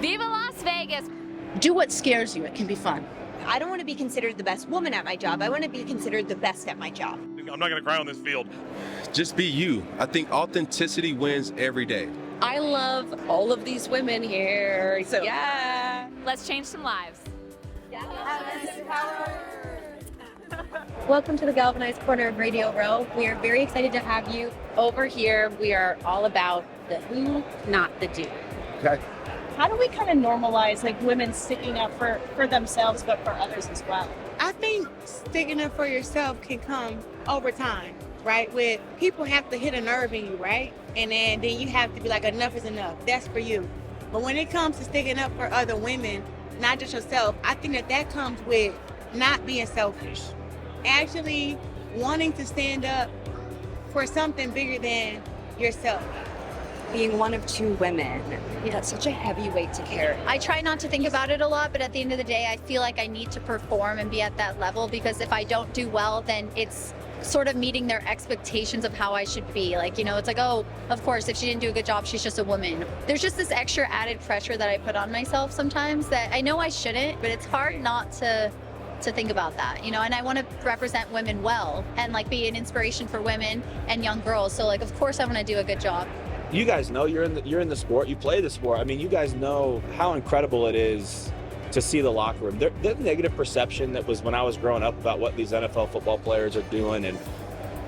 Viva Las Vegas! Do what scares you. It can be fun. I don't want to be considered the best woman at my job. I want to be considered the best at my job. I'm not going to cry on this field. Just be you. I think authenticity wins every day. I love all of these women here. So yeah. Let's change some lives. Welcome to the GALvanize corner of Radio Row. We are very excited to have you. Over here, we are all about the who, not the do. Okay. How do we kind of normalize like women sticking up for themselves but for others as well? I think sticking up for yourself can come over time, right? With people have to hit a nerve in you, right? And then you have to be like, enough is enough. That's for you. But when it comes to sticking up for other women, not just yourself, I think that comes with not being selfish. Actually wanting to stand up for something bigger than yourself. Being one of two women, that's such a heavy weight to carry. I try not to think about it a lot, but at the end of the day, I feel like I need to perform and be at that level, because if I don't do well, then it's sort of meeting their expectations of how I should be. Like, it's like, oh, of course, if she didn't do a good job, she's just a woman. There's just this extra added pressure that I put on myself sometimes that I know I shouldn't, but it's hard not to think about that, and I want to represent women well and like be an inspiration for women and young girls. So like, of course I want to do a good job. You guys know you're in the sport, you play the sport. I mean, you guys know how incredible it is to see the locker room. The negative perception that was when I was growing up about what these NFL football players are doing and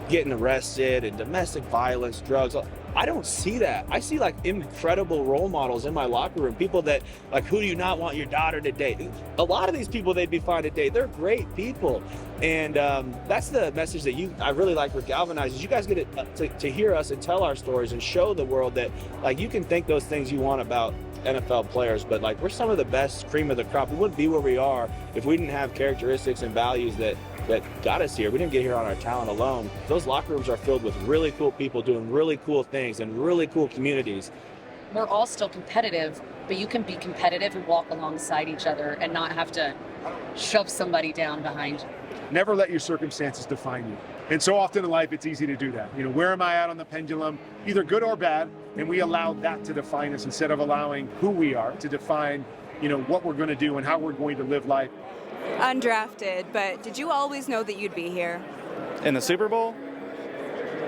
getting arrested and domestic violence, drugs. I don't see that. I see like incredible role models in my locker room. People that like, who do you not want your daughter to date? A lot of these people they'd be fine to date. They're great people. And that's the message that I really like with GALvanize is you guys get to hear us and tell our stories and show the world that like you can think those things you want about NFL players, but like we're some of the best cream of the crop. We wouldn't be where we are if we didn't have characteristics and values that got us here. We didn't get here on our talent alone. Those locker rooms are filled with really cool people doing really cool things and really cool communities. We're all still competitive, but you can be competitive and walk alongside each other and not have to shove somebody down behind you. Never let your circumstances define you. And so often in life, it's easy to do that. Where am I at on the pendulum, either good or bad? And we allow that to define us instead of allowing who we are to define, what we're going to do and how we're going to live life. Undrafted, but did you always know that you'd be here? In the Super Bowl?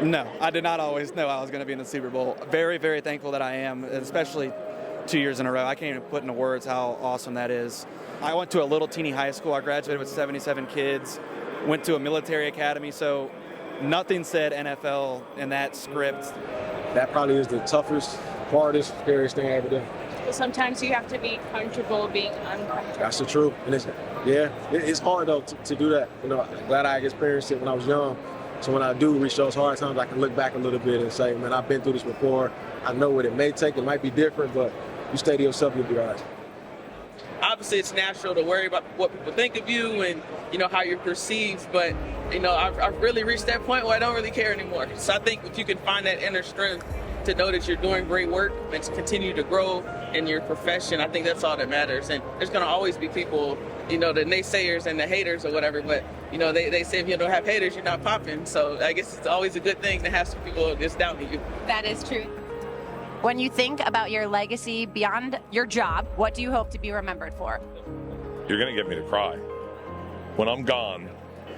No, I did not always know I was going to be in the Super Bowl. Very, very thankful that I am, especially 2 years in a row. I can't even put into words how awesome that is. I went to a little teeny high school. I graduated with 77 kids, went to a military academy, so nothing said NFL in that script. That probably is the toughest, hardest, scariest thing I ever did. Sometimes you have to be comfortable being uncomfortable. That's the truth. And it's hard though to do that. I'm glad I experienced it when I was young. So when I do reach those hard times, I can look back a little bit and say, man, I've been through this before. I know what it may take. It might be different, but you stay to yourself, you'll be all right. Obviously, it's natural to worry about what people think of you and, how you're perceived. But, I've really reached that point where I don't really care anymore. So I think if you can find that inner strength to know that you're doing great work and to continue to grow in your profession, I think that's all that matters. And there's going to always be people, the naysayers and the haters or whatever, but, they say if you don't have haters, you're not popping. So I guess it's always a good thing to have some people that's doubting you. That is true. When you think about your legacy beyond your job, what do you hope to be remembered for? You're going to get me to cry. When I'm gone,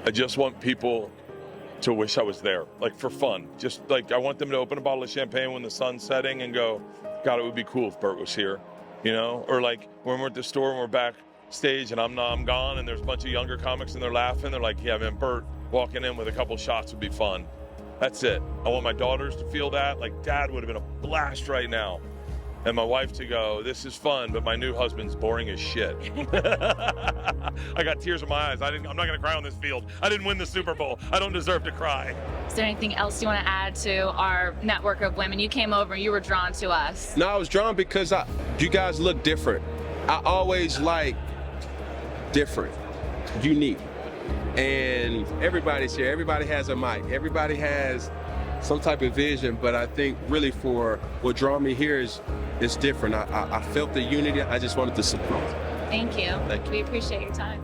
I just want people to wish I was there, like for fun. Just like I want them to open a bottle of champagne when the sun's setting and go, God, it would be cool if Bert was here, Or like when we're at the store and we're backstage and I'm gone and there's a bunch of younger comics and they're laughing. They're like, yeah, man, Bert walking in with a couple shots would be fun. That's it. I want my daughters to feel that. Like, Dad would have been a blast right now. And my wife to go, this is fun, but my new husband's boring as shit. I got tears in my eyes. I'm not going to cry on this field. I didn't win the Super Bowl. I don't deserve to cry. Is there anything else you want to add to our network of women? You came over and you were drawn to us. No, I was drawn because you guys look different. I always like different, unique. And everybody's here. Everybody has a mic. Everybody has some type of vision. But I think really for what drew me here is different. I felt the unity. I just wanted to support. Thank you. Thank you. We appreciate your time.